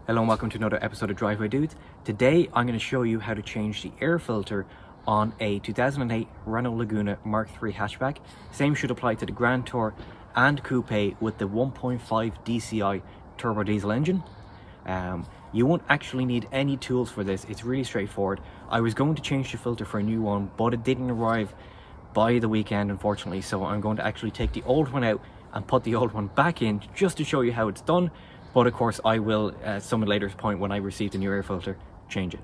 Hello and welcome to another episode of Driveway Dudes. Today I'm going to show you how to change the air filter on a 2008 Renault Laguna Mark III hatchback. Same should apply to the Grand Tour and Coupe with the 1.5 DCI turbo diesel engine. You won't actually need any tools for this, it's really straightforward. I was going to change the filter for a new one, but it didn't arrive by the weekend unfortunately, so I'm going to actually take the old one out and put the old one back in just to show you how it's done. But of course I will at some later point when I receive the new air filter change it.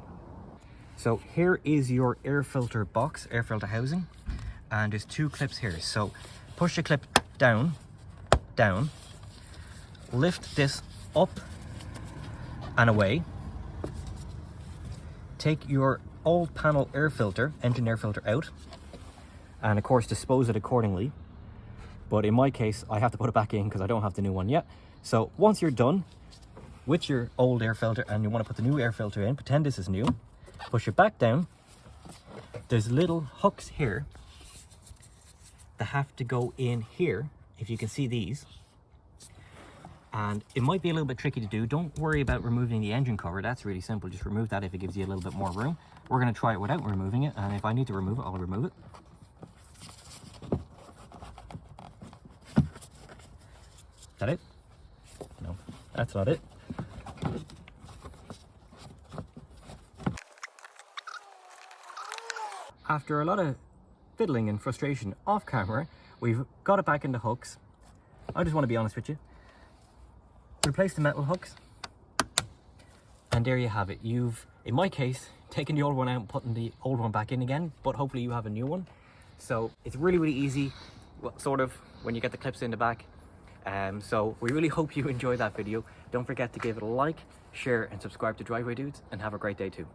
So here is your air filter box, air filter housing, and there's two clips here. So push the clip down, lift this up and away, take your old panel air filter, engine air filter out, and of course dispose it accordingly. But in my case I have to put it back in because I don't have the new one yet. So once you're done with your old air filter and you want to put the new air filter in, pretend this is new, push it back down. There's little hooks here that have to go in here, if you can see these. And it might be a little bit tricky to do. Don't worry about removing the engine cover, that's really simple. Just remove that if it gives you a little bit more room. We're going to try it without removing it, and if I need to remove it, I'll remove it. Is that it? No, that's not it. After a lot of fiddling and frustration off camera, we've got it back into hooks. I just want to be honest with you. Replace the metal hooks. And there you have it. You've, in my case, taken the old one out and putting the old one back in again, but hopefully you have a new one. So it's really, really easy, sort of, when you get the clips in the back. So we really hope you enjoyed that video. Don't forget to give it a like, share and subscribe to Driveway Dudes, and have a great day too.